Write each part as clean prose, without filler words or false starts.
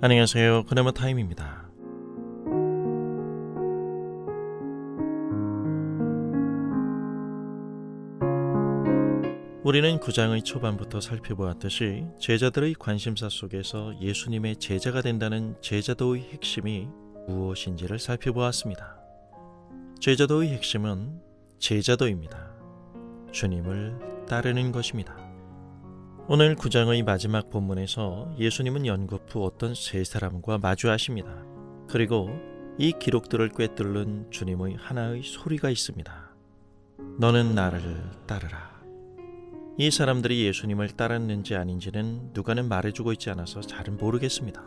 안녕하세요. 그나마 타임입니다. 우리는 9장의 초반부터 살펴보았듯이 제자들의 관심사 속에서 예수님의 제자가 된다는 제자도의 핵심이 무엇인지를 살펴보았습니다. 제자도의 핵심은 제자도입니다. 주님을 따르는 것입니다. 오늘 9장의 마지막 본문에서 예수님은 연거푸 어떤 세 사람과 마주하십니다. 그리고 이 기록들을 꿰뚫는 주님의 하나의 소리가 있습니다. 너는 나를 따르라. 이 사람들이 예수님을 따랐는지 아닌지는 누가는 말해주고 있지 않아서 잘은 모르겠습니다.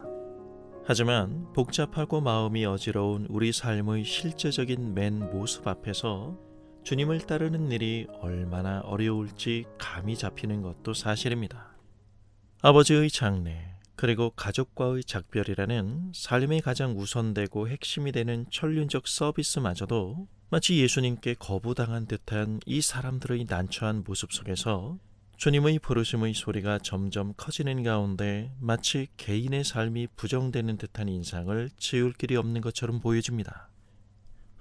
하지만 복잡하고 마음이 어지러운 우리 삶의 실제적인 맨 모습 앞에서 주님을 따르는 일이 얼마나 어려울지 감이 잡히는 것도 사실입니다. 아버지의 장례 그리고 가족과의 작별이라는 삶의 가장 우선되고 핵심이 되는 천륜적 서비스마저도 마치 예수님께 거부당한 듯한 이 사람들의 난처한 모습 속에서 주님의 부르심의 소리가 점점 커지는 가운데 마치 개인의 삶이 부정되는 듯한 인상을 지울 길이 없는 것처럼 보여집니다.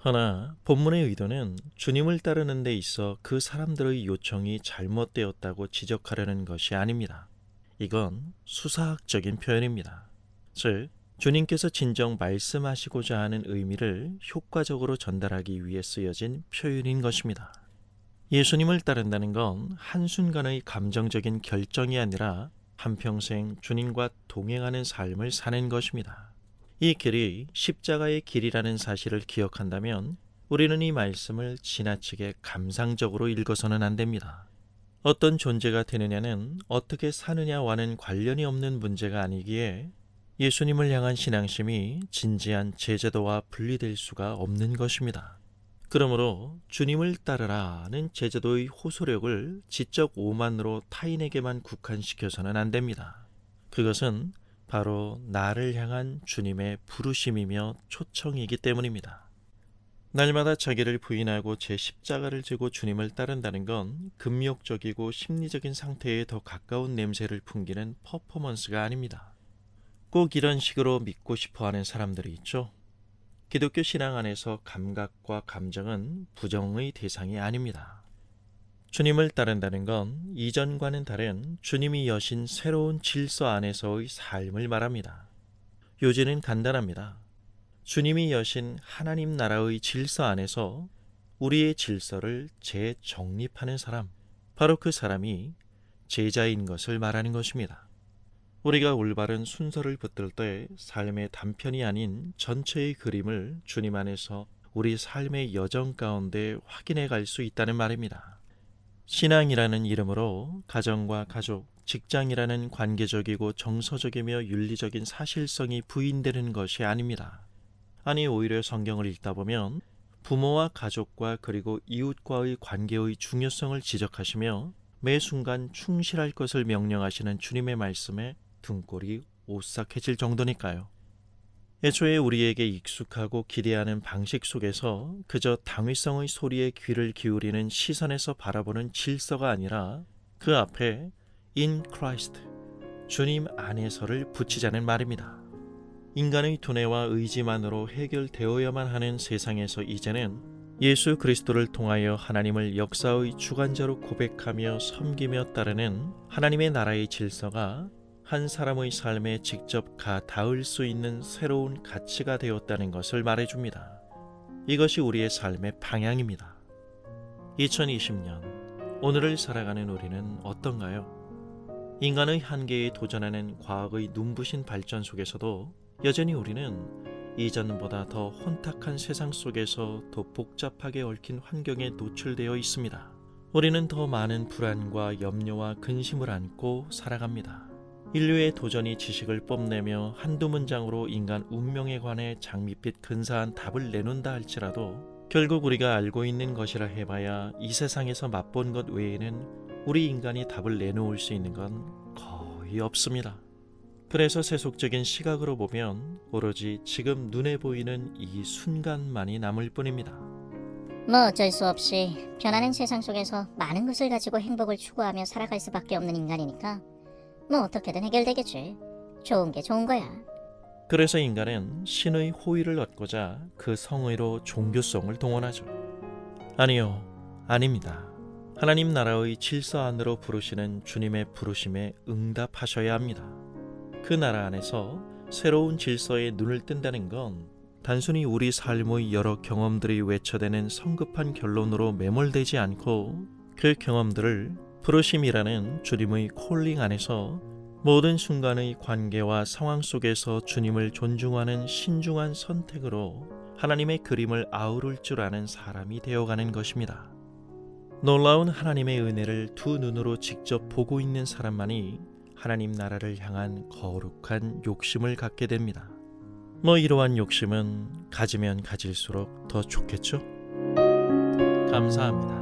허나 본문의 의도는 주님을 따르는 데 있어 그 사람들의 요청이 잘못되었다고 지적하려는 것이 아닙니다. 이건 수사학적인 표현입니다. 즉, 주님께서 진정 말씀하시고자 하는 의미를 효과적으로 전달하기 위해 쓰여진 표현인 것입니다. 예수님을 따른다는 건 한순간의 감정적인 결정이 아니라 한평생 주님과 동행하는 삶을 사는 것입니다. 이 길이 십자가의 길이라는 사실을 기억한다면 우리는 이 말씀을 지나치게 감상적으로 읽어서는 안 됩니다. 어떤 존재가 되느냐는 어떻게 사느냐와는 관련이 없는 문제가 아니기에 예수님을 향한 신앙심이 진지한 제자도와 분리될 수가 없는 것입니다. 그러므로 주님을 따르라는 제자도의 호소력을 지적 오만으로 타인에게만 국한시켜서는 안 됩니다. 그것은 바로 나를 향한 주님의 부르심이며 초청이기 때문입니다. 날마다 자기를 부인하고 제 십자가를 지고 주님을 따른다는 건 금욕적이고 심리적인 상태에 더 가까운 냄새를 풍기는 퍼포먼스가 아닙니다. 꼭 이런 식으로 믿고 싶어하는 사람들이 있죠. 기독교 신앙 안에서 감각과 감정은 부정의 대상이 아닙니다. 주님을 따른다는 건 이전과는 다른 주님이 여신 새로운 질서 안에서의 삶을 말합니다. 요지는 간단합니다. 주님이 여신 하나님 나라의 질서 안에서 우리의 질서를 재정립하는 사람, 바로 그 사람이 제자인 것을 말하는 것입니다. 우리가 올바른 순서를 붙들 때 삶의 단편이 아닌 전체의 그림을 주님 안에서 우리 삶의 여정 가운데 확인해 갈 수 있다는 말입니다. 신앙이라는 이름으로 가정과 가족, 직장이라는 관계적이고 정서적이며 윤리적인 사실성이 부인되는 것이 아닙니다. 아니, 오히려 성경을 읽다 보면 부모와 가족과 그리고 이웃과의 관계의 중요성을 지적하시며 매 순간 충실할 것을 명령하시는 주님의 말씀에 등골이 오싹해질 정도니까요. 애초에 우리에게 익숙하고 기대하는 방식 속에서 그저 당위성의 소리에 귀를 기울이는 시선에서 바라보는 질서가 아니라 그 앞에 in Christ, 주님 안에서를 붙이자는 말입니다. 인간의 두뇌와 의지만으로 해결되어야만 하는 세상에서 이제는 예수 그리스도를 통하여 하나님을 역사의 주관자로 고백하며 섬기며 따르는 하나님의 나라의 질서가 한 사람의 삶에 직접 닿을 수 있는 새로운 가치가 되었다는 것을 말해줍니다. 이것이 우리의 삶의 방향입니다. 2020년, 오늘을 살아가는 우리는 어떤가요? 인간의 한계에 도전하는 과학의 눈부신 발전 속에서도 여전히 우리는 이전보다 더 혼탁한 세상 속에서 더 복잡하게 얽힌 환경에 노출되어 있습니다. 우리는 더 많은 불안과 염려와 근심을 안고 살아갑니다. 인류의 도전이 지식을 뽐내며 한두 문장으로 인간 운명에 관해 장밋빛 근사한 답을 내놓는다 할지라도 결국 우리가 알고 있는 것이라 해봐야 이 세상에서 맛본 것 외에는 우리 인간이 답을 내놓을 수 있는 건 거의 없습니다. 그래서 세속적인 시각으로 보면 오로지 지금 눈에 보이는 이 순간만이 남을 뿐입니다. 뭐 어쩔 수 없이 변하는 세상 속에서 많은 것을 가지고 행복을 추구하며 살아갈 수밖에 없는 인간이니까 뭐 어떻게든 해결되겠지. 좋은 게 좋은 거야. 그래서 인간은 신의 호의를 얻고자 그 성의로 종교성을 동원하죠. 아니요, 아닙니다. 하나님 나라의 질서 안으로 부르시는 주님의 부르심에 응답하셔야 합니다. 그 나라 안에서 새로운 질서에 눈을 뜬다는 건 단순히 우리 삶의 여러 경험들이 외쳐대는 성급한 결론으로 매몰되지 않고 그 경험들을 부르심이라는 주님의 콜링 안에서 모든 순간의 관계와 상황 속에서 주님을 존중하는 신중한 선택으로 하나님의 그림을 아우를 줄 아는 사람이 되어가는 것입니다. 놀라운 하나님의 은혜를 두 눈으로 직접 보고 있는 사람만이 하나님 나라를 향한 거룩한 욕심을 갖게 됩니다. 이러한 욕심은 가지면 가질수록 더 좋겠죠? 감사합니다.